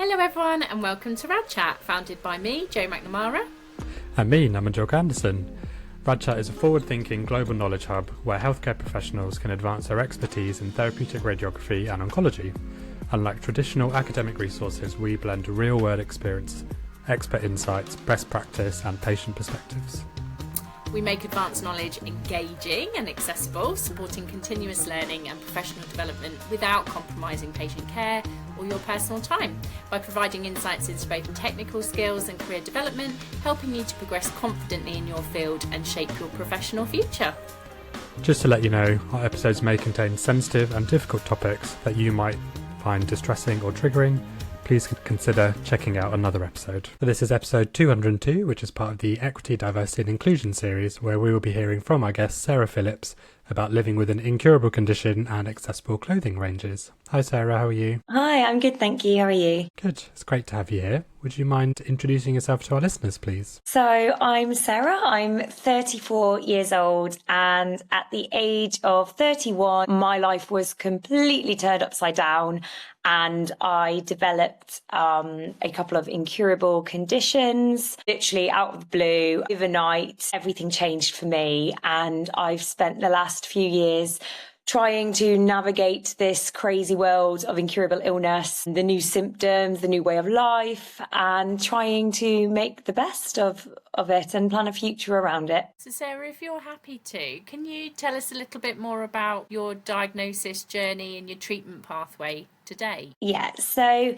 Hello everyone and welcome to Rad Chat, founded by me, Jo McNamara. And me, I'm Julka-Anderson. Rad Chat is a forward-thinking global knowledge hub where healthcare professionals can advance their expertise in therapeutic radiography and oncology. Unlike traditional academic resources, we blend real-world experience, expert insights, best practice and patient perspectives. We make advanced knowledge engaging and accessible, supporting continuous learning and professional development without compromising patient care or your personal time, by providing insights into both technical skills and career development, helping you to progress confidently in your field and shape your professional future. Just to let you know, our episodes may contain sensitive and difficult topics that you might find distressing or triggering. Please consider checking out another episode. This is episode 202, which is part of the Equity, Diversity and Inclusion series, where we will be hearing from our guest Sarah Phillips about living with an incurable condition and accessible clothing ranges. Hi Sarah, how are you? Hi, I'm good, thank you. How are you? Good, it's great to have you here. Would you mind introducing yourself to our listeners, please? So I'm Sarah, I'm 34 years old, and at the age of 31, my life was completely turned upside down and I developed a couple of incurable conditions, literally out of the blue. Overnight, everything changed for me, and I've spent the last few years trying to navigate this crazy world of incurable illness, the new symptoms, the new way of life, and trying to make the best of it and plan a future around it. So Sarah, if you're happy to, can you tell us a little bit more about your diagnosis journey and your treatment pathway today? Yeah, so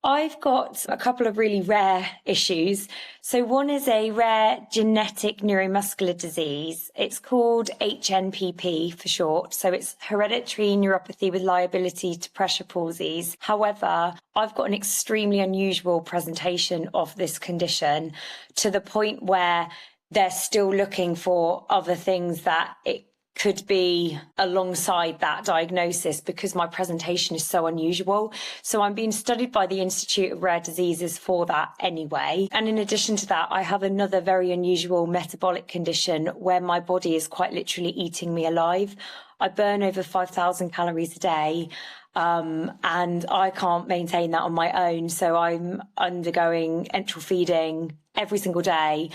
I've got a couple of really rare issues. So one is a rare genetic neuromuscular disease. It's called HNPP for short. So it's hereditary neuropathy with liability to pressure palsies. However, I've got an extremely unusual presentation of this condition to the point where they're still looking for other things that it could be alongside that diagnosis because my presentation is so unusual. So I'm being studied by the Institute of Rare Diseases for that anyway. And in addition to that, I have another very unusual metabolic condition where my body is quite literally eating me alive. I burn over 5,000 calories a day. And I can't maintain that on my own. So I'm undergoing enteral feeding every single day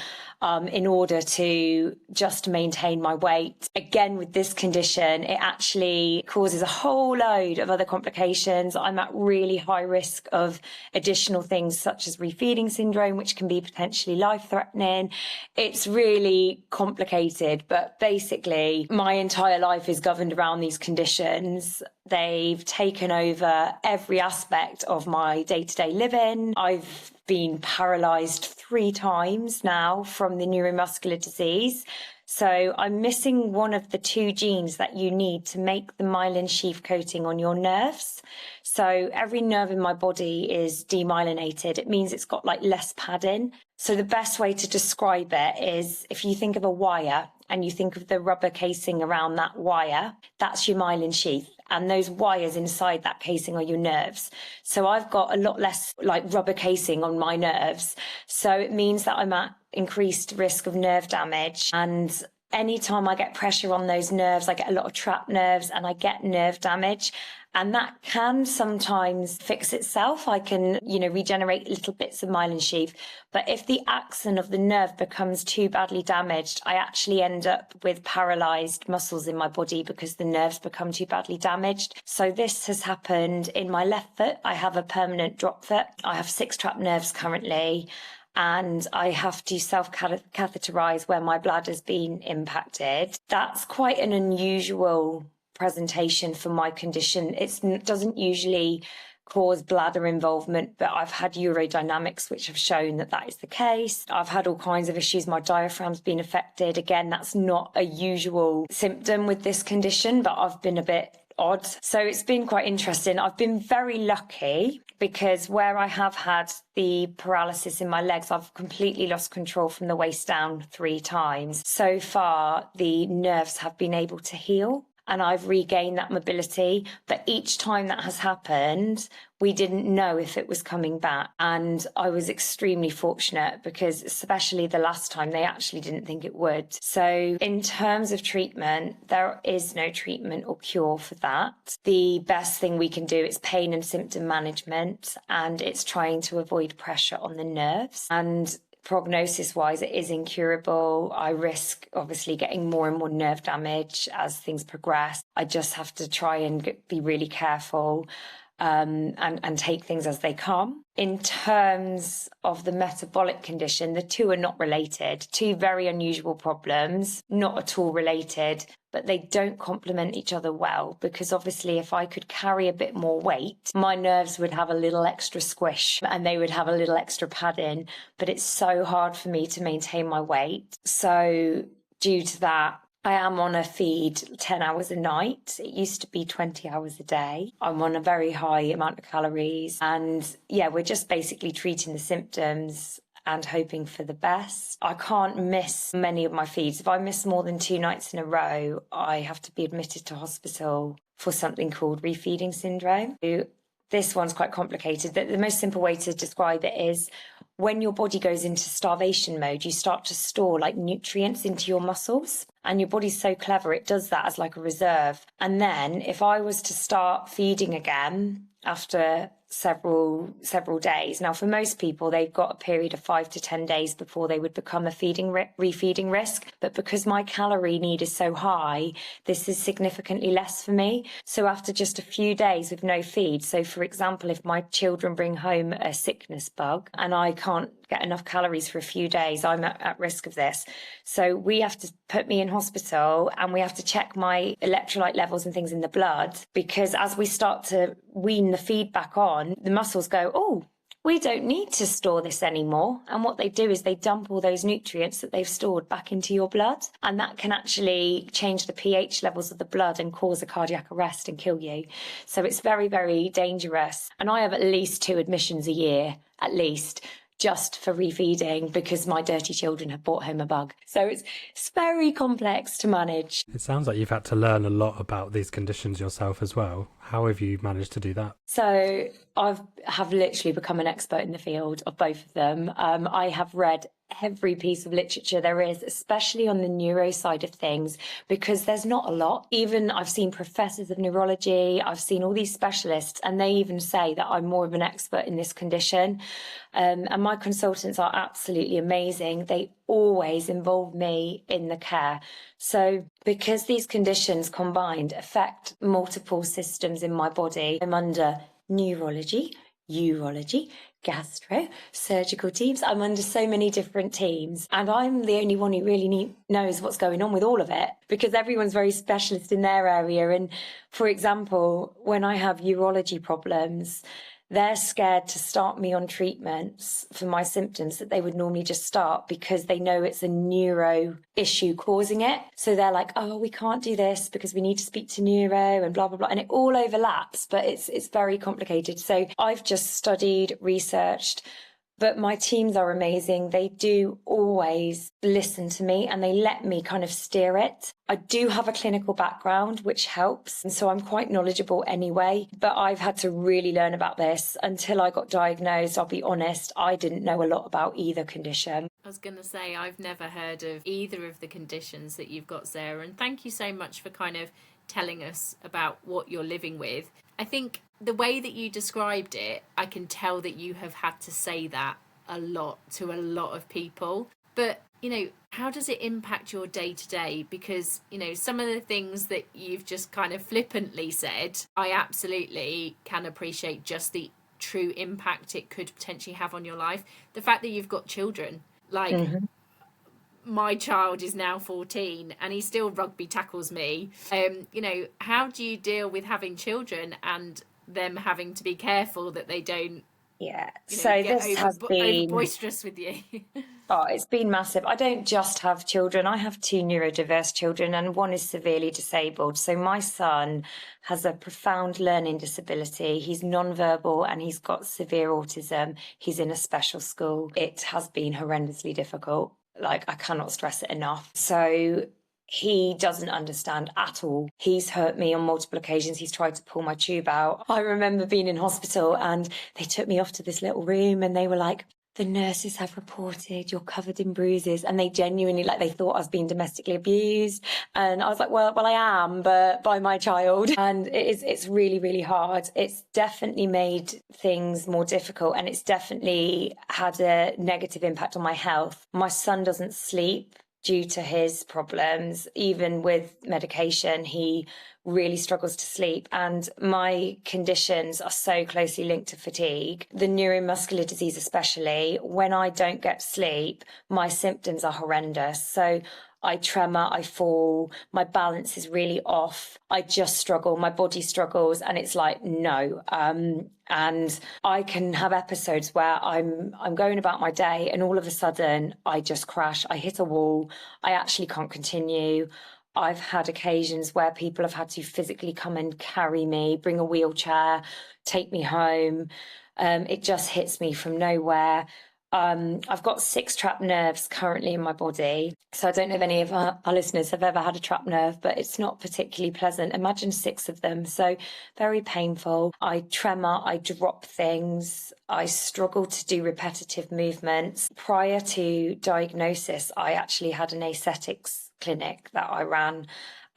in order to just maintain my weight. Again, with this condition, it actually causes a whole load of other complications. I'm at really high risk of additional things such as refeeding syndrome, which can be potentially life-threatening. It's really complicated, but basically my entire life is governed around these conditions. They've taken over every aspect of my day-to-day living. I've been paralysed 3 times now from the neuromuscular disease. So I'm missing one of the 2 genes that you need to make the myelin sheath coating on your nerves. So every nerve in my body is demyelinated. It means it's got like less padding. So the best way to describe it is if you think of a wire and you think of the rubber casing around that wire, that's your myelin sheath. And those wires inside that casing are your nerves. So I've got a lot less like rubber casing on my nerves. So it means that I'm at increased risk of nerve damage. And anytime I get pressure on those nerves, I get a lot of trapped nerves and I get nerve damage. And that can sometimes fix itself. I can, regenerate little bits of myelin sheath. But if the axon of the nerve becomes too badly damaged, I actually end up with paralysed muscles in my body because the nerves become too badly damaged. So this has happened in my left foot. I have a permanent drop foot. I have 6 trapped nerves currently. And I have to self-catheterize where my bladder's been impacted. That's quite an unusual presentation for my condition. It doesn't usually cause bladder involvement, but I've had urodynamics which have shown that that is the case. I've had all kinds of issues. My diaphragm's been affected. Again, that's not a usual symptom with this condition, but I've been a bit odd. So it's been quite interesting. I've been very lucky because where I have had the paralysis in my legs, I've completely lost control from the waist down 3 times. So far, the nerves have been able to heal. and I've regained that mobility. But each time that has happened, we didn't know if it was coming back. And I was extremely fortunate because especially the last time, they actually didn't think it would. So in terms of treatment, there is no treatment or cure for that. The best thing we can do is pain and symptom management, and it's trying to avoid pressure on the nerves. And prognosis wise, it is incurable. I risk obviously getting more and more nerve damage as things progress. I just have to try and be really careful and take things as they come. In terms of the metabolic condition, the two are not related. Two very unusual problems, not at all related, but they don't complement each other well, because obviously if I could carry a bit more weight, my nerves would have a little extra squish and they would have a little extra padding, but it's so hard for me to maintain my weight. So due to that, I am on a feed 10 hours a night. It used to be 20 hours a day. I'm on a very high amount of calories. And yeah, we're just basically treating the symptoms and hoping for the best. I can't miss many of my feeds. If I miss more than 2 nights in a row, I have to be admitted to hospital for something called refeeding syndrome. This one's quite complicated. The most simple way to describe it is when your body goes into starvation mode, you start to store like nutrients into your muscles, and your body's so clever, it does that as like a reserve. And then if I was to start feeding again after several days. Now, for most people, they've got a period of 5 to 10 days before they would become a refeeding risk. But because my calorie need is so high, this is significantly less for me. So after just a few days with no feed, so for example, if my children bring home a sickness bug and I can't get enough calories for a few days, I'm at risk of this. So we have to put me in hospital and we have to check my electrolyte levels and things in the blood, because as we start to wean the feed back on, the muscles go, oh, we don't need to store this anymore. And what they do is they dump all those nutrients that they've stored back into your blood. And that can actually change the pH levels of the blood and cause a cardiac arrest and kill you. So it's very, very dangerous. And I have at least 2 admissions a year, at least, just for refeeding, because my dirty children have brought home a bug. So it's very complex to manage. It sounds like you've had to learn a lot about these conditions yourself as well. How have you managed to do that? So I have literally become an expert in the field of both of them. I have read every piece of literature there is, especially on the neuro side of things, because there's not a lot. Even I've seen professors of neurology, I've seen all these specialists, and they even say that I'm more of an expert in this condition. And my consultants are absolutely amazing. They always involve me in the care. So because these conditions combined affect multiple systems in my body, I'm under neurology, urology, gastro, surgical teams. I'm under so many different teams, and I'm the only one who really knows what's going on with all of it, because everyone's very specialist in their area. And for example, when I have urology problems, they're scared to start me on treatments for my symptoms that they would normally just start, because they know it's a neuro issue causing it. So they're like, oh, we can't do this because we need to speak to neuro and blah, blah, blah. And it all overlaps, but it's very complicated. So I've just studied, researched, but my teams are amazing. They do always listen to me and they let me kind of steer it. I do have a clinical background, which helps. And so I'm quite knowledgeable anyway, but I've had to really learn about this. Until I got diagnosed, I'll be honest, I didn't know a lot about either condition. I was going to say, I've never heard of either of the conditions that you've got, Sarah. And thank you so much for kind of telling us about what you're living with. I think the way that you described it, I can tell that you have had to say that a lot to a lot of people. But, you know, how does it impact your day to day? Because, you know, some of the things that you've just kind of flippantly said, I absolutely can appreciate just the true impact it could potentially have on your life. The fact that you've got children, like, my child is now 14 and he still rugby tackles me. You know, how do you deal with having children and them having to be careful that they don't, yeah, you know, so get this has been over boisterous with you? Oh, it's been massive. I don't just have children. I have 2 neurodiverse children and one is severely disabled. So my son has a profound learning disability. He's nonverbal and he's got severe autism. He's in a special school. It has been horrendously difficult. Like, I cannot stress it enough. So He doesn't understand at all. He's hurt me on multiple occasions. He's tried to pull my tube out. I remember being in hospital and they took me off to this little room and they were like, the nurses have reported you're covered in bruises. And they genuinely, like, they thought I was being domestically abused. And I was like, well, I am, but by my child. And it's really, really hard. It's definitely made things more difficult, and it's definitely had a negative impact on my health. My son doesn't sleep due to his problems. Even with medication, he really struggles to sleep. And my conditions are so closely linked to fatigue. The neuromuscular disease especially, when I don't get sleep, my symptoms are horrendous. So I tremor, I fall, my balance is really off. I just struggle, my body struggles, and it's like, no. And I can have episodes where I'm going about my day and all of a sudden I just crash. I hit a wall. I actually can't continue. I've had occasions where people have had to physically come and carry me, bring a wheelchair, take me home. It just hits me from nowhere. I've got 6 trapped nerves currently in my body. So I don't know if any of our listeners have ever had a trapped nerve, but it's not particularly pleasant. Imagine 6 of them. So very painful. I tremor, I drop things. I struggle to do repetitive movements. Prior to diagnosis, I actually had an aesthetics clinic that I ran.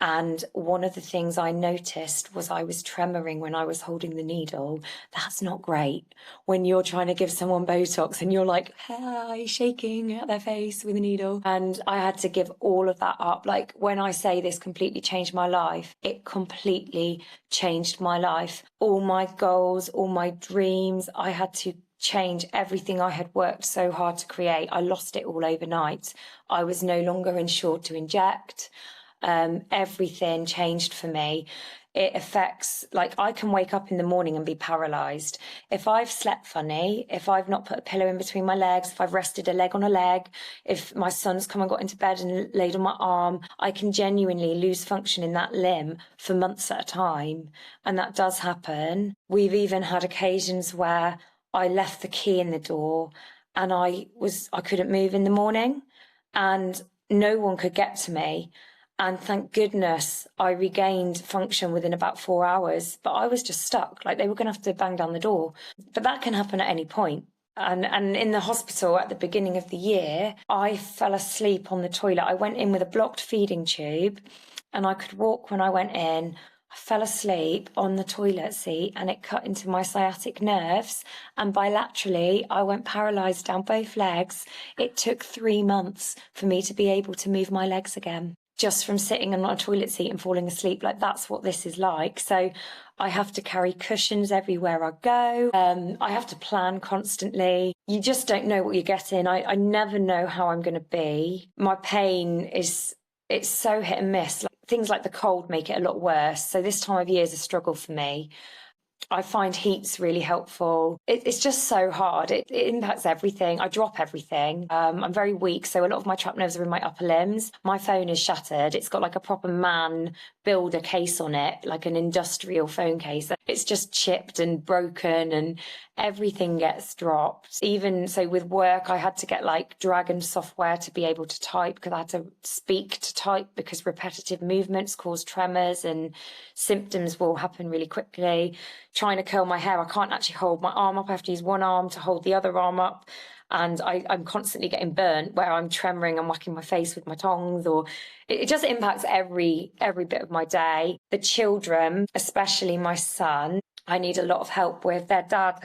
And one of the things I noticed was I was tremoring when I was holding the needle. That's not great when you're trying to give someone Botox and you're like, hi, shaking at their face with a needle. And I had to give all of that up. Like, when I say this completely changed my life, it completely changed my life. All my goals, all my dreams, I had to change everything I had worked so hard to create. I lost it all overnight. I was no longer insured to inject. Everything changed for me. It affects, like, I can wake up in the morning and be paralyzed. If I've slept funny, if I've not put a pillow in between my legs, if I've rested a leg on a leg, if my son's come and got into bed and laid on my arm, I can genuinely lose function in that limb for months at a time. And that does happen. We've even had occasions where I left the key in the door and I couldn't move in the morning and no one could get to me. And thank goodness I regained function within about 4 hours, but I was just stuck. Like, they were going to have to bang down the door. But that can happen at any point. And in the hospital at the beginning of the year, I fell asleep on the toilet. I went in with a blocked feeding tube and I could walk when I went in. I fell asleep on the toilet seat and it cut into my sciatic nerves, and bilaterally I went paralysed down both legs. It took 3 months for me to be able to move my legs again, just from sitting on a toilet seat and falling asleep. Like, that's what this is like. So I have to carry cushions everywhere I go. I have to plan constantly. You just don't know what you're getting. I never know how I'm going to be. My pain it's so hit and miss. Things like the cold make it a lot worse. So this time of year is a struggle for me. I find heat's really helpful. It's just so hard. It impacts everything. I drop everything. I'm very weak, so a lot of my trapped nerves are in my upper limbs. My phone is shattered. It's got like a proper man builder case on it, like an industrial phone case. It's just chipped and broken and everything gets dropped. Even so with work, I had to get like Dragon software to be able to type, because I had to speak to type, because repetitive movements cause tremors and symptoms will happen really quickly. Trying to curl my hair, I can't actually hold my arm up. I have to use one arm to hold the other arm up. And I'm constantly getting burnt where I'm tremoring and whacking my face with my tongs, or it just impacts every bit of my day. The children, especially my son, I need a lot of help with. Their dad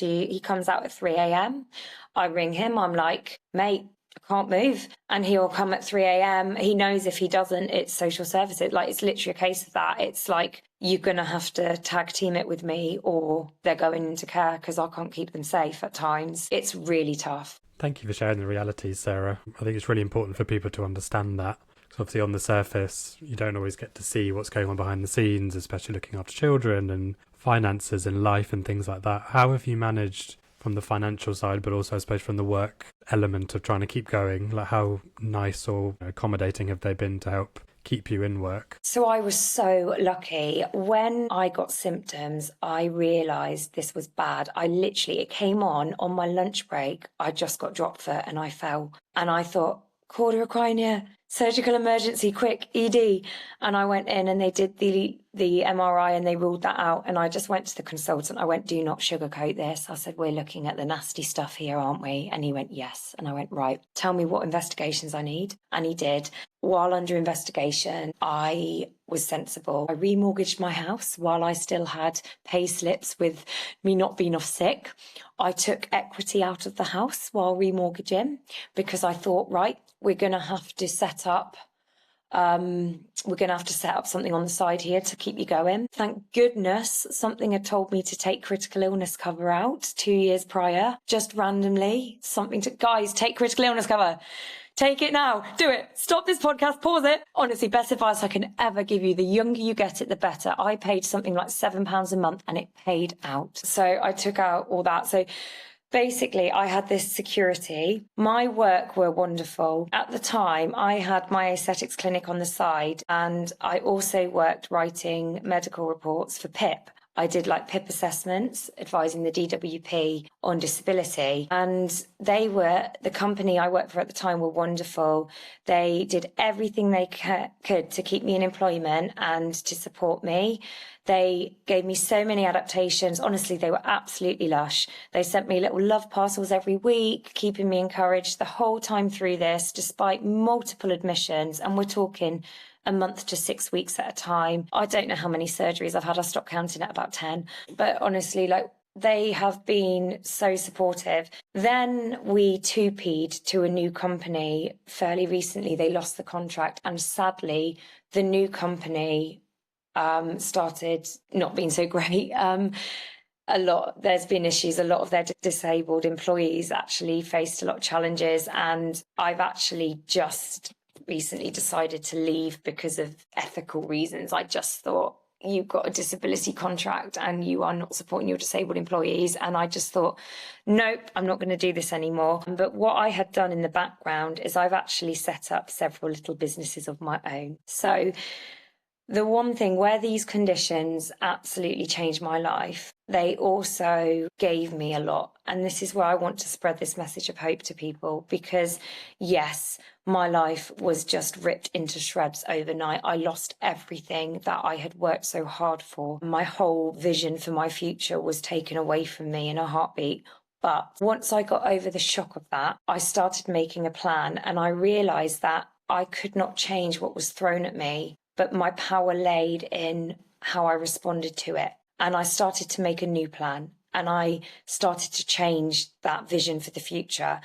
he comes out at 3 a.m. I ring him, I'm like, mate, I can't move. And he'll come at 3 a.m. He knows if he doesn't, it's social services. Like, it's literally a case of that. It's like, you're going to have to tag team it with me or they're going into care, because I can't keep them safe at times. It's really tough. Thank you for sharing the realities, Sarah. I think it's really important for people to understand that. Because obviously on the surface, you don't always get to see what's going on behind the scenes, especially looking after children and finances and life and things like that. How have you managed from the financial side, but also I suppose from the work element of trying to keep going? Like, how nice or accommodating have they been to help keep you in work? So I was so lucky. When I got symptoms, I realised this was bad. It came on my lunch break. I just got drop foot and I fell. And I thought, Cauda equina, surgical emergency, quick, ED. And I went in and they did the MRI and they ruled that out. And I just went to the consultant. I went, do not sugarcoat this. I said, we're looking at the nasty stuff here, aren't we? And he went, yes. And I went, right, tell me what investigations I need. And he did. While under investigation, I was sensible. I remortgaged my house while I still had pay slips with me not being off sick. I took equity out of the house while remortgaging because I thought, right, we're going to have to set up something on the side here to keep you going. Thank goodness something had told me to take critical illness cover out 2 years prior, just randomly. Guys, take critical illness cover. Take it now. Do it. Stop this podcast. Pause it. Honestly, best advice I can ever give you. The younger you get it, the better. I paid something like £7 a month and it paid out. So I took out all that. So basically, I had this security. My work were wonderful. At the time, I had my aesthetics clinic on the side and I also worked writing medical reports for PIP. I did like PIP assessments, advising the DWP on disability. And the company I worked for at the time were wonderful. They did everything they could to keep me in employment and to support me. They gave me so many adaptations. Honestly, they were absolutely lush. They sent me little love parcels every week, keeping me encouraged the whole time through this, despite multiple admissions. And we're talking a month to 6 weeks at a time. I don't know how many surgeries I've had. I stopped counting at about 10. But honestly, they have been so supportive. Then we 2P'd to a new company fairly recently. They lost the contract. And sadly, the new company started not being so great. There's been issues. A lot of their disabled employees actually faced a lot of challenges. And I've actually just recently decided to leave because of ethical reasons. I just thought, you've got a disability contract and you are not supporting your disabled employees. And I just thought, nope, I'm not going to do this anymore. But what I had done in the background is I've actually set up several little businesses of my own. So the one thing where these conditions absolutely changed my life, they also gave me a lot. And this is where I want to spread this message of hope to people, because yes, my life was just ripped into shreds overnight. I lost everything that I had worked so hard for. My whole vision for my future was taken away from me in a heartbeat. But once I got over the shock of that, I started making a plan and I realised that I could not change what was thrown at me, but my power laid in how I responded to it. And I started to make a new plan and I started to change that vision for the future.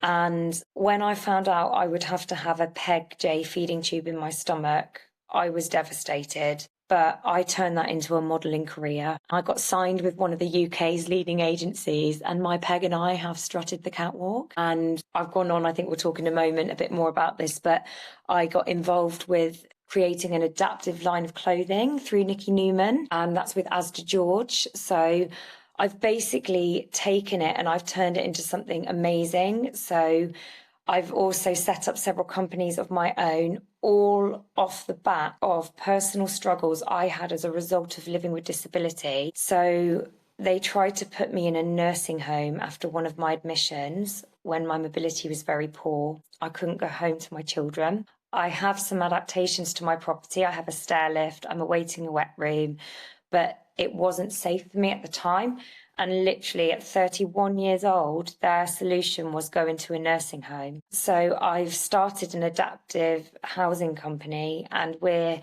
And when I found out I would have to have a PEG J feeding tube in my stomach, I was devastated. But I turned that into a modelling career. I got signed with one of the UK's leading agencies and my PEG and I have strutted the catwalk. And I've gone on, I think we'll talk in a moment a bit more about this, but I got involved with creating an adaptive line of clothing through Nikki Newman, and that's with Asda George. So I've basically taken it and I've turned it into something amazing. So I've also set up several companies of my own, all off the back of personal struggles I had as a result of living with disability. So they tried to put me in a nursing home after one of my admissions when my mobility was very poor. I couldn't go home to my children. I have some adaptations to my property. I have a stair lift. I'm awaiting a wet room, but it wasn't safe for me at the time. And literally at 31 years old, their solution was go into a nursing home. So I've started an adaptive housing company and we're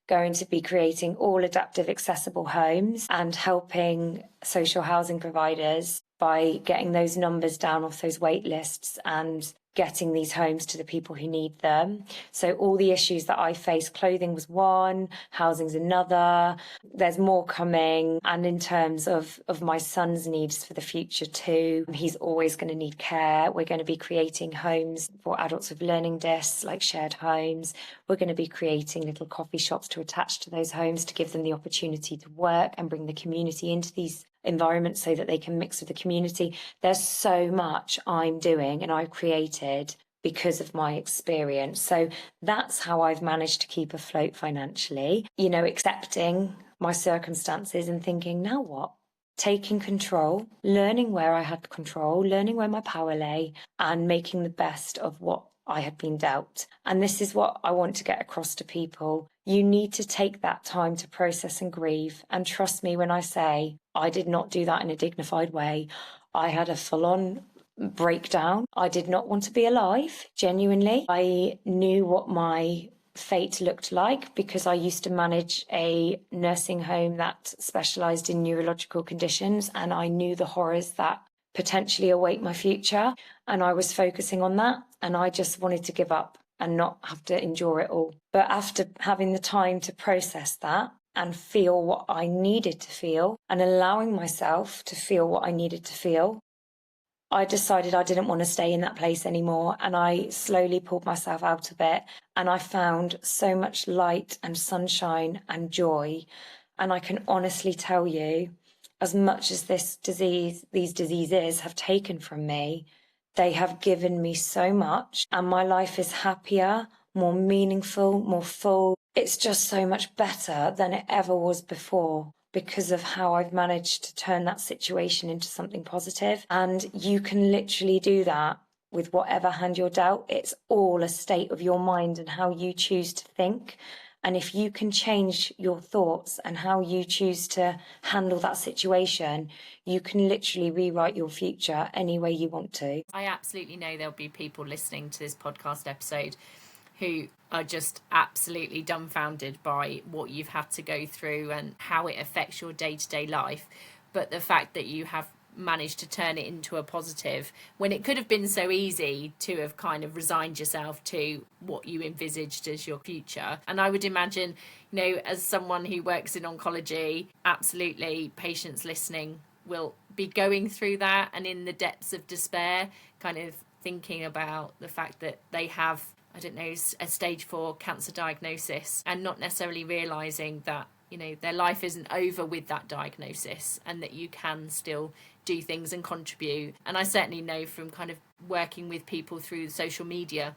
going to be creating all adaptive accessible homes and helping social housing providers by getting those numbers down off those wait lists and getting these homes to the people who need them. So all the issues that I faced, clothing was one, housing's another, there's more coming. And in terms of my son's needs for the future too, he's always going to need care. We're going to be creating homes for adults with learning discs, like shared homes. We're going to be creating little coffee shops to attach to those homes to give them the opportunity to work and bring the community into these environment so that they can mix with the community. There's so much I'm doing and I've created because of my experience. So that's how I've managed to keep afloat financially, accepting my circumstances and thinking, now what? Taking control, learning where I had control, learning where my power lay, and making the best of what I had been dealt. And this is what I want to get across to people. You need to take that time to process and grieve. And trust me when I say I did not do that in a dignified way. I had a full-on breakdown. I did not want to be alive, genuinely. I knew what my fate looked like because I used to manage a nursing home that specialised in neurological conditions, and I knew the horrors that potentially await my future, and I was focusing on that, and I just wanted to give up and not have to endure it all. But after having the time to process that and feel what I needed to feel and allowing myself to feel what I needed to feel, I decided I didn't want to stay in that place anymore, and I slowly pulled myself out of it, and I found so much light and sunshine and joy. And I can honestly tell you, as much as these diseases have taken from me, they have given me so much, and my life is happier, more meaningful, more full. It's just so much better than it ever was before, because of how I've managed to turn that situation into something positive. And you can literally do that with whatever hand you're dealt. It's all a state of your mind and how you choose to think. And if you can change your thoughts and how you choose to handle that situation, you can literally rewrite your future any way you want to. I absolutely know there'll be people listening to this podcast episode who are just absolutely dumbfounded by what you've had to go through and how it affects your day-to-day life. But the fact that you have managed to turn it into a positive, when it could have been so easy to have kind of resigned yourself to what you envisaged as your future. And I would imagine, you know, as someone who works in oncology, absolutely patients listening will be going through that and in the depths of despair, kind of thinking about the fact that they have, I don't know, a stage 4 cancer diagnosis, and not necessarily realising that, you know, their life isn't over with that diagnosis, and that you can still do things and contribute. And I certainly know from kind of working with people through social media,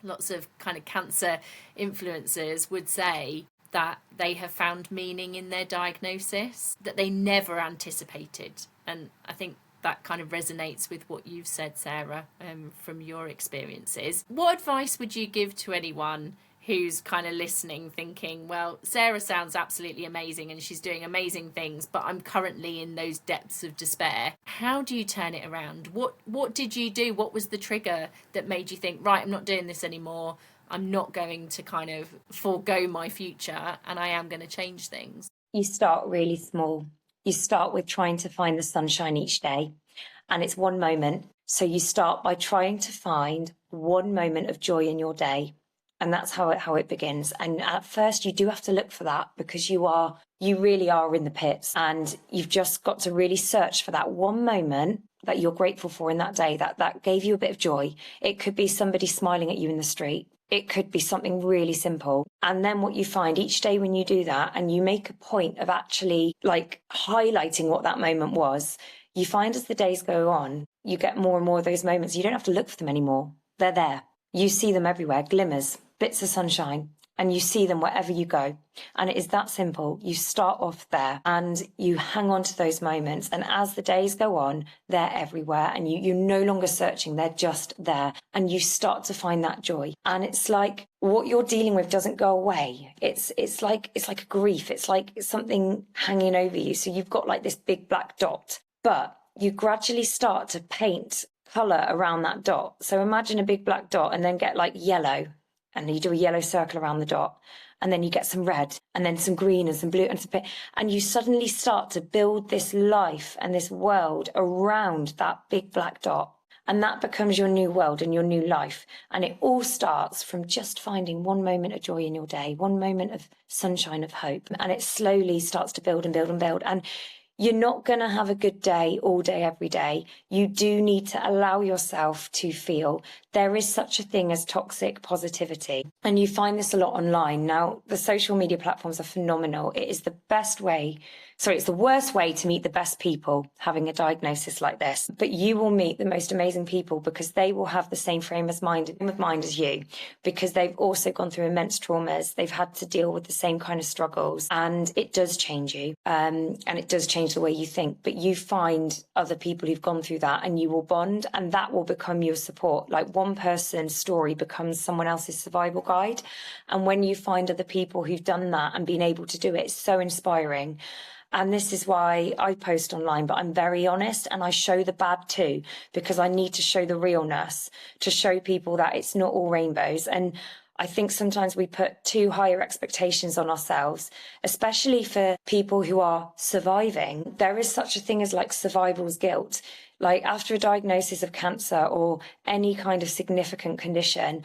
lots of kind of cancer influencers would say that they have found meaning in their diagnosis that they never anticipated. And I think that kind of resonates with what you've said, Sarah, from your experiences. What advice would you give to anyone who's kind of listening, thinking, well, Sarah sounds absolutely amazing and she's doing amazing things, but I'm currently in those depths of despair? How do you turn it around? What did you do? What was the trigger that made you think, right, I'm not doing this anymore. I'm not going to kind of forego my future, and I am going to change things? You start really small. You start with trying to find the sunshine each day, and it's one moment. So you start by trying to find one moment of joy in your day. And that's how it begins. And at first you do have to look for that, because you really are in the pits, and you've just got to really search for that one moment that you're grateful for in that day, that gave you a bit of joy. It could be somebody smiling at you in the street. It could be something really simple. And then what you find each day when you do that, and you make a point of actually like highlighting what that moment was, you find as the days go on, you get more and more of those moments. You don't have to look for them anymore. They're there. You see them everywhere, glimmers, bits of sunshine, and you see them wherever you go. And it is that simple. You start off there and you hang on to those moments. And as the days go on, they're everywhere, and you're no longer searching. They're just there. And you start to find that joy. And it's like what you're dealing with doesn't go away. It's like a grief. It's like something hanging over you. So you've got like this big black dot, but you gradually start to paint colour around that dot. So imagine a big black dot and then get like yellow, and you do a yellow circle around the dot, and then you get some red and then some green and some blue and some pink, and you suddenly start to build this life and this world around that big black dot. And that becomes your new world and your new life. And it all starts from just finding one moment of joy in your day, one moment of sunshine, of hope. And it slowly starts to build and build and build. And you're not going to have a good day all day, every day. You do need to allow yourself to feel. There is such a thing as toxic positivity. And you find this a lot online. Now, the social media platforms are phenomenal. It is the best way it's the worst way to meet the best people having a diagnosis like this. But you will meet the most amazing people because they will have the same frame of mind as you, because they've also gone through immense traumas. They've had to deal with the same kind of struggles, and it does change you, and it does change the way you think. But you find other people who've gone through that, and you will bond, and that will become your support. Like one person's story becomes someone else's survival guide. And when you find other people who've done that and been able to do it, it's so inspiring. And this is why I post online, but I'm very honest, and I show the bad too, because I need to show the realness, to show people that it's not all rainbows. And I think sometimes we put too higher expectations on ourselves, especially for people who are surviving. There is such a thing as like survival's guilt. Like after a diagnosis of cancer or any kind of significant condition,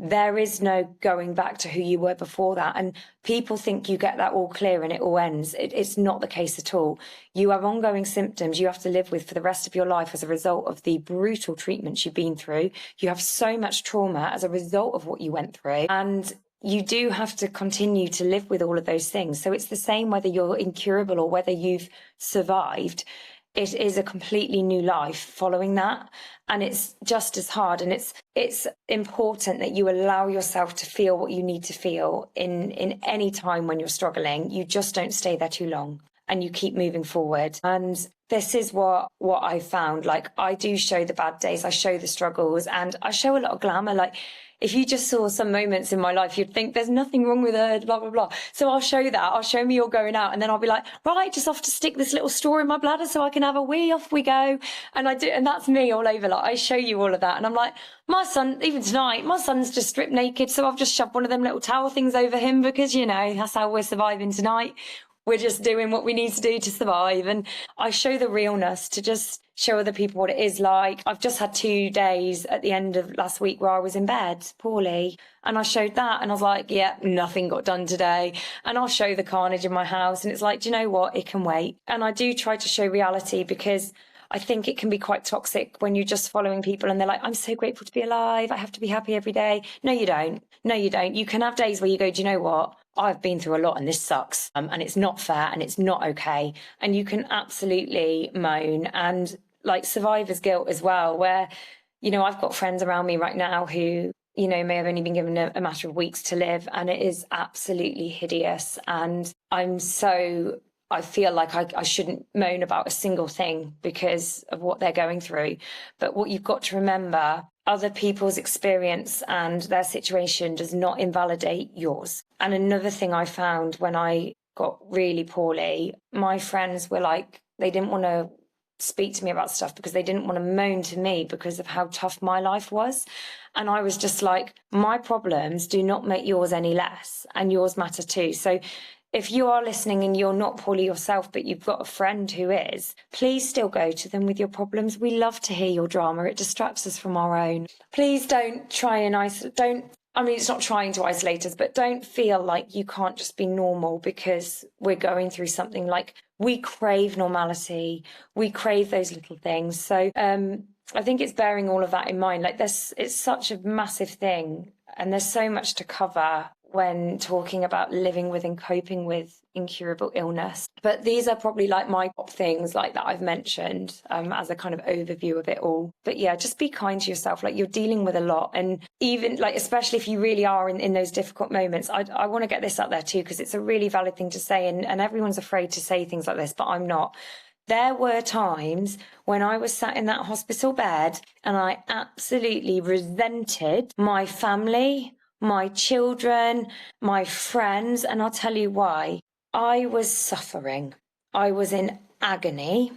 there is no going back to who you were before that. And people think you get that all clear and it all ends. It's not the case at all. You have ongoing symptoms you have to live with for the rest of your life as a result of the brutal treatments you've been through. You have so much trauma as a result of what you went through. And you do have to continue to live with all of those things. So it's the same whether you're incurable or whether you've survived. It is a completely new life following that. And it's just as hard. And it's important that you allow yourself to feel what you need to feel in any time when you're struggling. You just don't stay there too long and you keep moving forward. And this is what I found. Like, I do show the bad days, I show the struggles, and I show a lot of glamour. Like, if you just saw some moments in my life, you'd think there's nothing wrong with her, blah, blah, blah. So I'll show that. I'll show me all going out, and then I'll be like, right, just off to stick this little straw in my bladder so I can have a wee, off we go. And I do, and that's me all over. Like, I show you all of that. And I'm like, my son, even tonight, my son's just stripped naked. So I've just shoved one of them little towel things over him because, you know, that's how we're surviving tonight. We're just doing what we need to do to survive. And I show the realness to just show other people what it is like. I've just had 2 days at the end of last week where I was in bed poorly, and I showed that, and I was like, yeah, nothing got done today. And I'll show the carnage in my house, and it's like, do you know what? It can wait. And I do try to show reality, because I think it can be quite toxic when you're just following people and they're like, I'm so grateful to be alive. I have to be happy every day. No, you don't. No, you don't. You can have days where you go, do you know what? I've been through a lot and this sucks. And it's not fair and it's not okay. And you can absolutely moan, and like survivor's guilt as well, where, you know, I've got friends around me right now who, you know, may have only been given a matter of weeks to live, and it is absolutely hideous. And I feel like I shouldn't moan about a single thing because of what they're going through. But what you've got to remember, other people's experience and their situation does not invalidate yours. And another thing I found when I got really poorly, my friends were like, they didn't want to speak to me about stuff because they didn't want to moan to me because of how tough my life was. And I was just like, my problems do not make yours any less, and yours matter too. So if you are listening and you're not poorly yourself, but you've got a friend who is, please still go to them with your problems. We love to hear your drama. It distracts us from our own. Please don't try and it's not trying to isolate us, but don't feel like you can't just be normal because we're going through something. Like, we crave normality. We crave those little things. So I think it's bearing all of that in mind. Like, it's such a massive thing, and there's so much to cover when talking about living with and coping with incurable illness. But these are probably like my top things like that I've mentioned as a kind of overview of it all. But yeah, just be kind to yourself. Like, you're dealing with a lot. And even like, especially if you really are in those difficult moments, I want to get this out there too, because it's a really valid thing to say. And everyone's afraid to say things like this, but I'm not. There were times when I was sat in that hospital bed and I absolutely resented my family, my children, my friends, and I'll tell you why. I was suffering. I was in agony,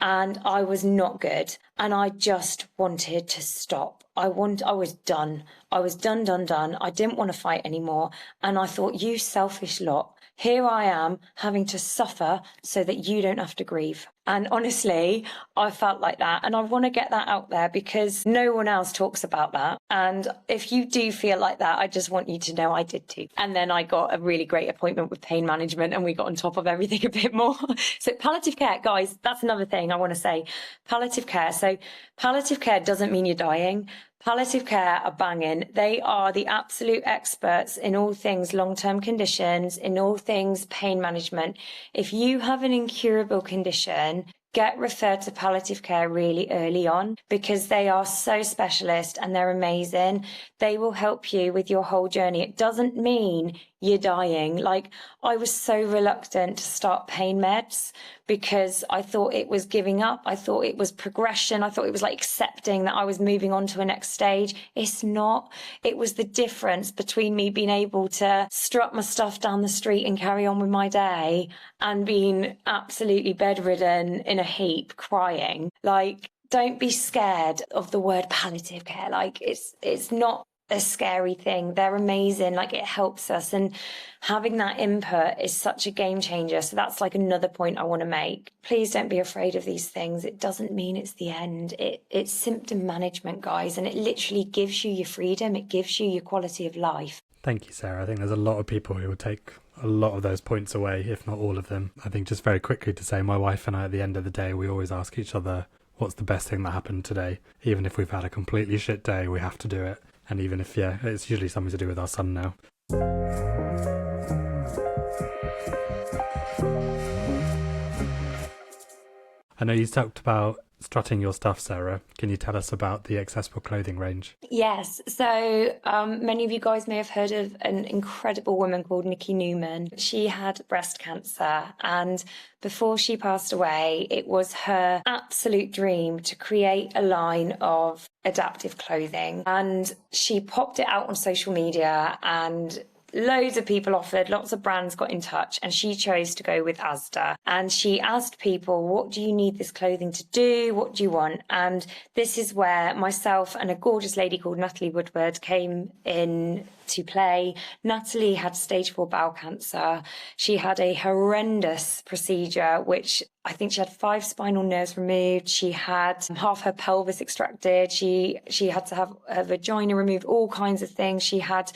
and I was not good, and I just wanted to stop. I was done. I was done. I didn't want to fight anymore, and I thought, you selfish lot. Here I am having to suffer so that you don't have to grieve. And honestly, I felt like that. And I want to get that out there because no one else talks about that. And if you do feel like that, I just want you to know I did too. And then I got a really great appointment with pain management, and we got on top of everything a bit more. So palliative care, guys, that's another thing I want to say. Palliative care. So palliative care doesn't mean you're dying. Palliative care are banging. They are the absolute experts in all things long-term conditions, in all things pain management. If you have an incurable condition, get referred to palliative care really early on, because they are so specialist and they're amazing. They will help you with your whole journey. It doesn't mean you're dying. Like, I was so reluctant to start pain meds because I thought it was giving up. I thought it was progression. I thought it was like accepting that I was moving on to a next stage. It's not. It was the difference between me being able to strut my stuff down the street and carry on with my day and being absolutely bedridden in a heap crying. Like, don't be scared of the word palliative care. Like, it's not a scary thing. They're amazing. Like, it helps us, and having that input is such a game changer. So that's like another point I want to make. Please don't be afraid of these things. It doesn't mean it's the end. It's symptom management, guys, and it literally gives you your freedom. It gives you your quality of life. Thank you, Sarah. I think there's a lot of people who will take a lot of those points away, if not all of them. I think just very quickly to say, my wife and I, at the end of the day, we always ask each other, what's the best thing that happened today? Even if we've had a completely shit day, we have to do it. And even if, it's usually something to do with our son now. I know you talked about strutting your stuff, Sarah. Can you tell us about the accessible clothing range? Yes. So many of you guys may have heard of an incredible woman called Nikki Newman. She had breast cancer, and before she passed away, it was her absolute dream to create a line of adaptive clothing. And she popped it out on social media, and loads of people offered, lots of brands got in touch, and she chose to go with Asda. And she asked people, what do you need this clothing to do? What do you want? And this is where myself and a gorgeous lady called Natalie Woodward came in to play. Natalie had stage 4 bowel cancer. She had a horrendous procedure, which I think she had 5 spinal nerves removed. She had half her pelvis extracted. She had to have her vagina removed, all kinds of things. She has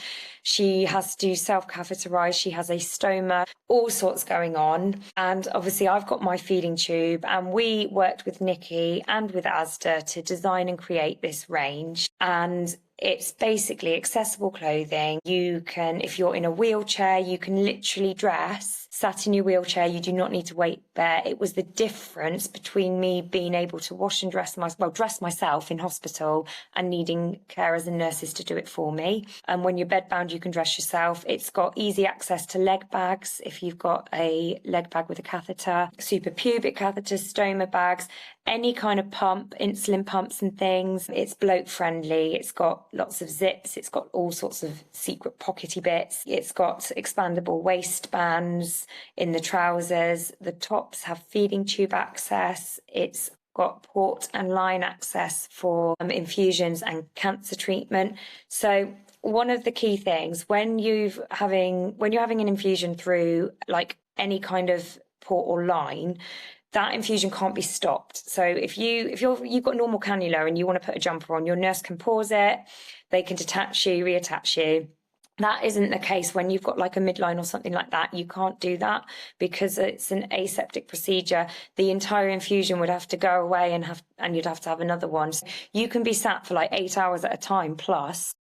to self-catheterize. She has a stoma, all sorts going on. And obviously I've got my feeding tube, and we worked with Nikki and with Asda to design and create this range. And it's basically accessible clothing. You can, if you're in a wheelchair, you can literally dress sat in your wheelchair. You do not need to wait there. It was the difference between me being able to wash and dress myself in hospital and needing carers and nurses to do it for me. And when you're bedbound, you can dress yourself. It's got easy access to leg bags if you've got a leg bag with a catheter, suprapubic catheters, stoma bags, any kind of pump, insulin pumps and things. It's bloke friendly. It's got lots of zips. It's got all sorts of secret pockety bits. It's got expandable waistbands in the trousers. The tops have feeding tube access. It's got port and line access for infusions and cancer treatment. So one of the key things when you're having an infusion through like any kind of port or line, that infusion can't be stopped. So if you've got normal cannula and you want to put a jumper on, your nurse can pause it, they can detach you, reattach you. That isn't the case when you've got like a midline or something like that. You can't do that because it's an aseptic procedure. The entire infusion would have to go away and you'd have to have another one. So you can be sat for like 8 hours at a time plus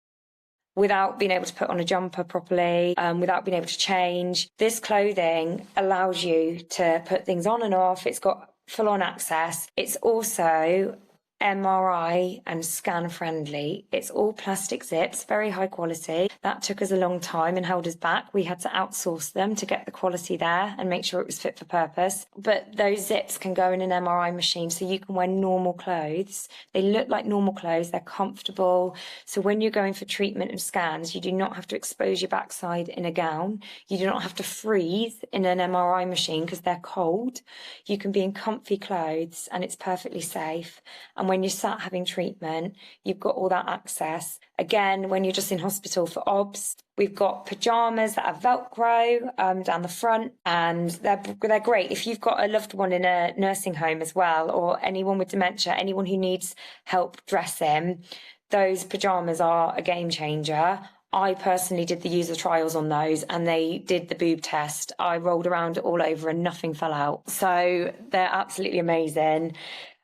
without being able to put on a jumper properly, without being able to change. This clothing allows you to put things on and off. It's got full-on access. It's also MRI and scan friendly. It's all plastic zips, very high quality. That took us a long time and held us back. We had to outsource them to get the quality there and make sure it was fit for purpose. But those zips can go in an MRI machine, so you can wear normal clothes. They look like normal clothes, they're comfortable. So when you're going for treatment and scans, you do not have to expose your backside in a gown. You do not have to freeze in an MRI machine because they're cold. You can be in comfy clothes and it's perfectly safe. And when you're sat having treatment, you've got all that access. Again, when you're just in hospital for OBS, we've got pyjamas that have Velcro down the front, and they're great. If you've got a loved one in a nursing home as well, or anyone with dementia, anyone who needs help dressing, those pyjamas are a game changer. I personally did the user trials on those and they did the boob test. I rolled around all over and nothing fell out. So they're absolutely amazing.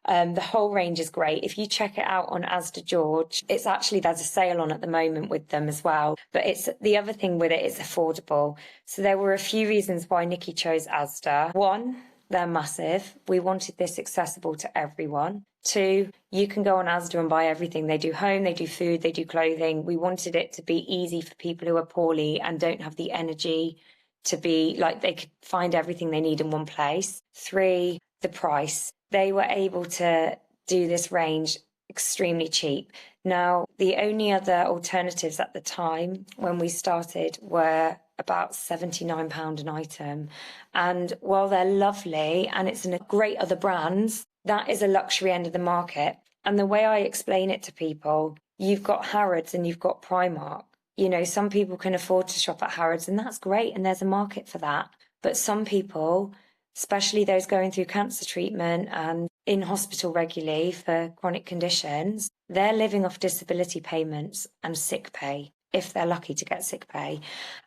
The whole range is great. If you check it out on Asda George, it's actually, there's a sale on at the moment with them as well. But it's the other thing with it is affordable. So there were a few reasons why Nikki chose Asda. One, they're massive. We wanted this accessible to everyone. Two, you can go on Asda and buy everything. They do home, they do food, they do clothing. We wanted it to be easy for people who are poorly and don't have the energy to be like, they could find everything they need in one place. Three, the price. They were able to do this range extremely cheap. Now, the only other alternatives at the time when we started were about £79 an item. And while they're lovely and it's in a great other brands, that is a luxury end of the market. And the way I explain it to people, you've got Harrods and you've got Primark. You know, some people can afford to shop at Harrods and that's great. And there's a market for that. But some people, especially those going through cancer treatment and in hospital regularly for chronic conditions, they're living off disability payments and sick pay, if they're lucky to get sick pay.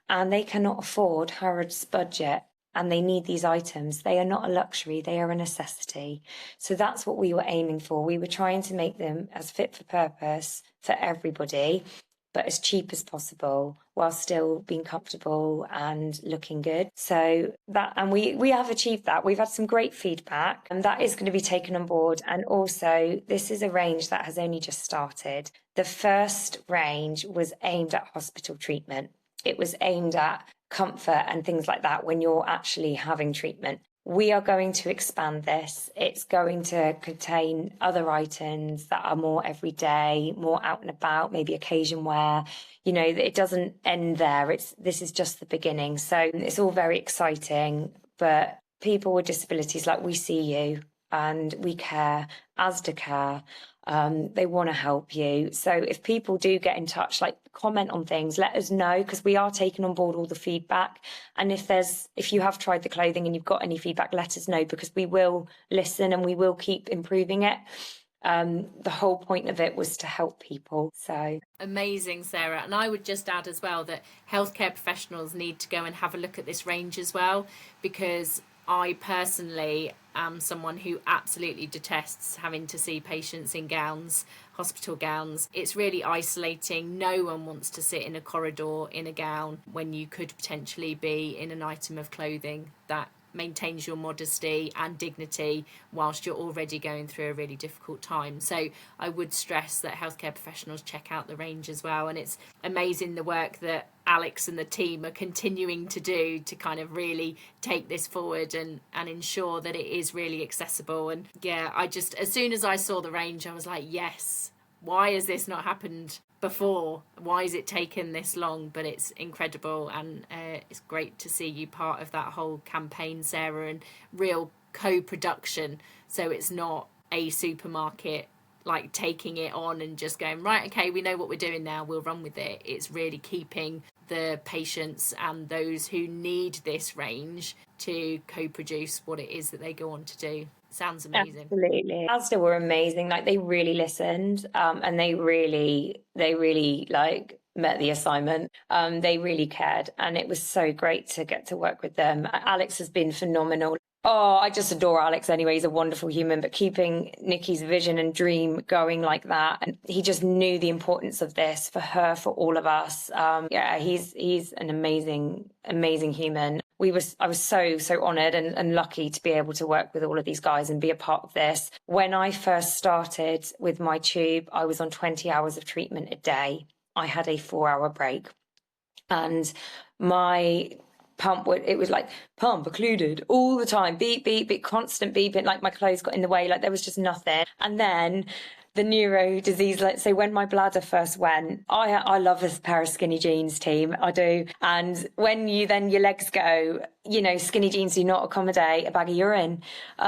And they cannot afford Harrods' budget and they need these items. They are not a luxury, they are a necessity. So that's what we were aiming for. We were trying to make them as fit for purpose for everybody, but as cheap as possible while still being comfortable and looking good. So that, and we have achieved that. We've had some great feedback and that is going to be taken on board. And also this is a range that has only just started. The first range was aimed at hospital treatment. It was aimed at comfort and things like that when you're actually having treatment. We are going to expand this. It's going to contain other items that are more everyday, more out and about, maybe occasion wear. You know, it doesn't end there. This is just the beginning. So it's all very exciting. But people with disabilities, like, we see you and we care, Asda care. They want to help you. So if people do get in touch, like, comment on things, let us know, because we are taking on board all the feedback. And if you have tried the clothing and you've got any feedback, let us know, because we will listen and we will keep improving it. The whole point of it was to help people. So amazing, Sarah. And I would just add as well that healthcare professionals need to go and have a look at this range as well, because I personally am someone who absolutely detests having to see patients in gowns, hospital gowns. It's really isolating. No one wants to sit in a corridor in a gown when you could potentially be in an item of clothing that maintains your modesty and dignity whilst you're already going through a really difficult time. So I would stress that healthcare professionals check out the range as well. And it's amazing the work that Alex and the team are continuing to do to kind of really take this forward and ensure that it is really accessible. And yeah, I just, as soon as I saw the range, I was like, yes, why has this not happened before? Why has it taken this long? But it's incredible, and it's great to see you part of that whole campaign, Sarah, and real co-production. So it's not a supermarket like taking it on and just going, right, okay, we know what we're doing now, we'll run with it. It's really keeping the patients and those who need this range to co-produce what it is that they go on to do. Sounds amazing. Absolutely. Asda were amazing. Like, they really listened, and they really like met the assignment. They really cared, and it was so great to get to work with them. Alex has been phenomenal. Oh, I just adore Alex anyway. He's a wonderful human, but keeping Nikki's vision and dream going like that. And he just knew the importance of this for her, for all of us. Yeah, he's an amazing human. I was so honoured and lucky to be able to work with all of these guys and be a part of this. When I first started with my tube, I was on 20 hours of treatment a day. I had a 4-hour break, and my pump it was like pump occluded all the time, beep beep beep, constant beeping, like my clothes got in the way, like there was just nothing. And then the neuro disease, like, so when my bladder first went, I love this pair of skinny jeans, team, I do. And when your legs go, you know, skinny jeans do not accommodate a bag of urine.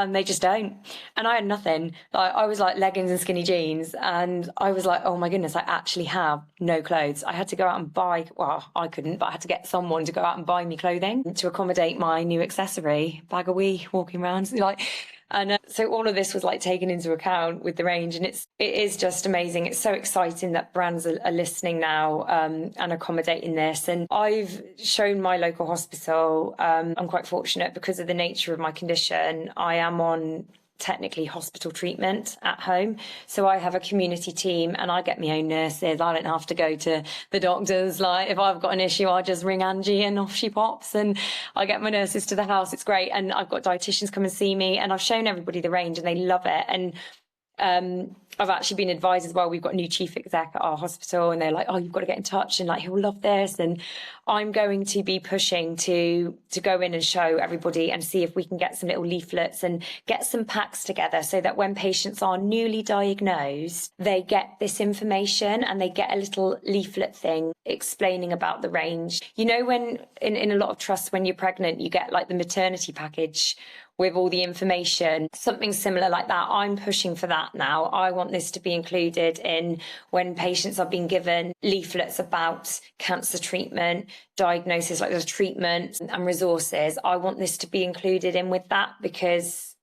They just don't. And I had nothing. Like, I was like leggings and skinny jeans, and I was like, oh my goodness, I actually have no clothes. I had to go out and buy, well, I couldn't, but I had to get someone to go out and buy me clothing to accommodate my new accessory, bag of wee, walking around, like. And so all of this was like taken into account with the range, and it is just amazing. It's so exciting that brands are listening now and accommodating this. And I've shown my local hospital. I'm quite fortunate because of the nature of my condition. I am on technically hospital treatment at home. So I have a community team and I get my own nurses. I don't have to go to the doctors. Like if I've got an issue, I just ring Angie and off she pops, and I get my nurses to the house. It's great. And I've got dietitians come and see me, and I've shown everybody the range and they love it. And I've actually been advised as well. We've got a new chief exec at our hospital, and they're like, "Oh, you've got to get in touch, and like he'll love this." And I'm going to be pushing to go in and show everybody and see if we can get some little leaflets and get some packs together so that when patients are newly diagnosed, they get this information and they get a little leaflet thing explaining about the range. You know, when in a lot of trusts, when you're pregnant, you get like the maternity package with all the information, something similar like that. I'm pushing for that now. I want this to be included in when patients are being given leaflets about cancer treatment, diagnosis, like the treatment and resources. I want this to be included in with that, because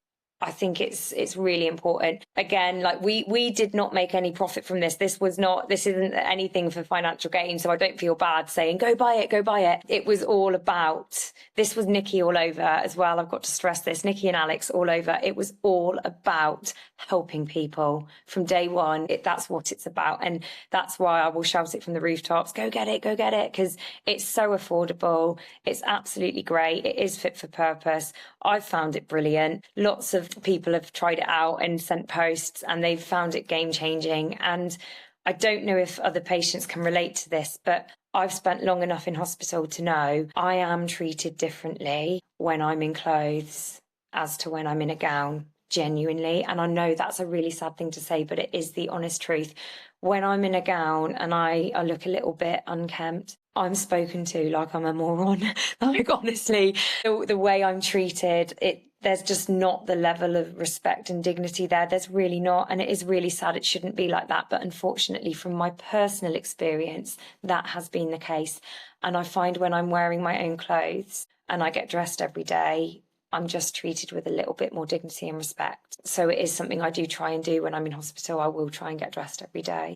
I think it's really important. Again, like we did not make any profit from this. This isn't anything for financial gain. So I don't feel bad saying, go buy it, go buy it. It was all about, this was Nikki all over as well. I've got to stress this, Nikki and Alex all over. It was all about helping people from day one. That's what it's about. And that's why I will shout it from the rooftops. Go get it, because it's so affordable. It's absolutely great. It is fit for purpose. I've found it brilliant. Lots of people have tried it out and sent posts and they've found it game changing. And I don't know if other patients can relate to this, but I've spent long enough in hospital to know I am treated differently when I'm in clothes as to when I'm in a gown, genuinely. And I know that's a really sad thing to say, but it is the honest truth. When I'm in a gown and I look a little bit unkempt, I'm spoken to like I'm a moron. Like, honestly, the way I'm treated, there's just not the level of respect and dignity there. There's really not. And it is really sad. It shouldn't be like that. But unfortunately, from my personal experience, that has been the case. And I find when I'm wearing my own clothes and I get dressed every day, I'm just treated with a little bit more dignity and respect. So it is something I do try and do when I'm in hospital. I will try and get dressed every day.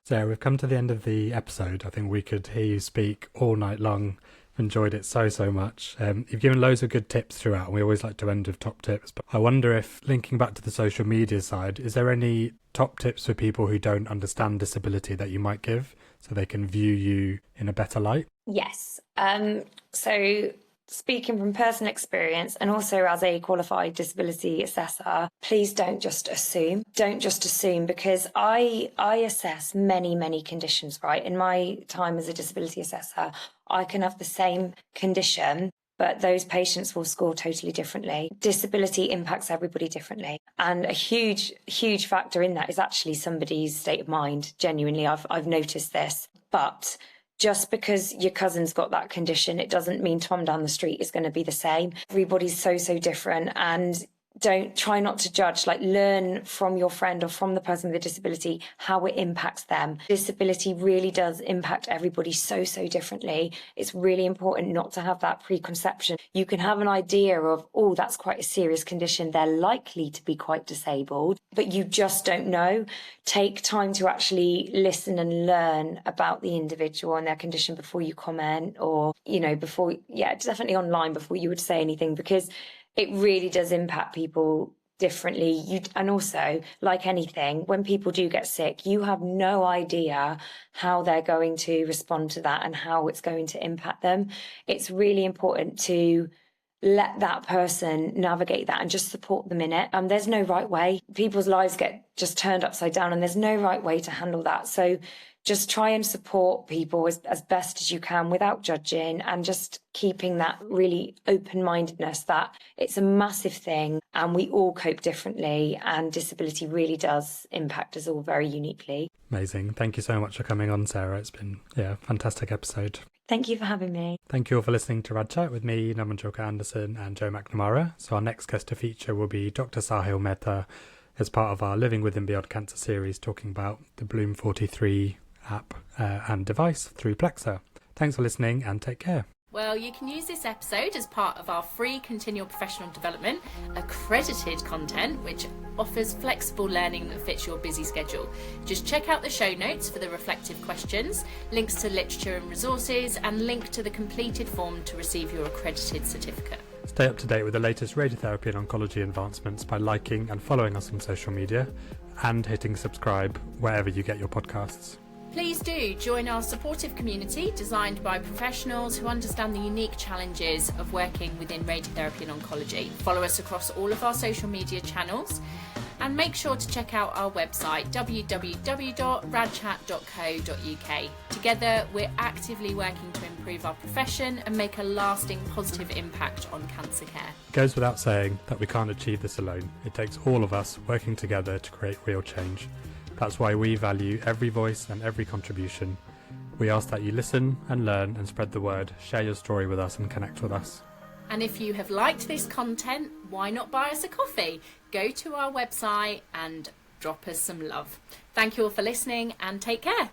Sarah, we've come to the end of the episode. I think we could hear you speak all night long. I've enjoyed it so much. You've given loads of good tips throughout, and we always like to end with top tips. But I wonder if, linking back to the social media side, is there any top tips for people who don't understand disability that you might give so they can view you in a better light? Yes. So speaking from personal experience and also as a qualified disability assessor, please don't just assume. Don't just assume, because I assess many conditions, right? In my time as a disability assessor, I can have the same condition, but those patients will score totally differently. Disability impacts everybody differently. And a huge factor in that is actually somebody's state of mind. Genuinely, I've noticed this. But just because your cousin's got that condition, it doesn't mean Tom down the street is going to be the same. Everybody's so different, and don't try not to judge. Like, learn from your friend or from the person with a disability how it impacts them. Disability really does impact everybody so differently. It's really important not to have that preconception. You can have an idea of, oh, that's quite a serious condition, they're likely to be quite disabled, but you just don't know. Take time to actually listen and learn about the individual and their condition before you comment, or, definitely online before you would say anything, because it really does impact people differently. And also, like anything, when people do get sick, you have no idea how they're going to respond to that and how it's going to impact them. It's really important to let that person navigate that and just support them in it. There's no right way. People's lives get just turned upside down, and there's no right way to handle that. So just try and support people as best as you can without judging, and just keeping that really open-mindedness that it's a massive thing and we all cope differently, and disability really does impact us all very uniquely. Amazing. Thank you so much for coming on, Sarah. It's been a fantastic episode. Thank you for having me. Thank you all for listening to Rad Chat with me, Julka-Anderson and Jo McNamara. So our next guest to feature will be Dr. Sahil Mehta, as part of our Living with and Beyond Cancer series, talking about the Bloom 43 app and device through Plexa. Thanks for listening, and take care. Well, you can use this episode as part of our free continual professional development, accredited content, which offers flexible learning that fits your busy schedule. Just check out the show notes for the reflective questions, links to literature and resources, and link to the completed form to receive your accredited certificate. Stay up to date with the latest radiotherapy and oncology advancements by liking and following us on social media and hitting subscribe wherever you get your podcasts. Please do join our supportive community designed by professionals who understand the unique challenges of working within radiotherapy and oncology. Follow us across all of our social media channels and make sure to check out our website www.radchat.co.uk. Together, we're actively working to improve our profession and make a lasting positive impact on cancer care. It goes without saying that we can't achieve this alone. It takes all of us working together to create real change. That's why we value every voice and every contribution. We ask that you listen and learn and spread the word, share your story with us and connect with us. And if you have liked this content, why not buy us a coffee? Go to our website and drop us some love. Thank you all for listening and take care.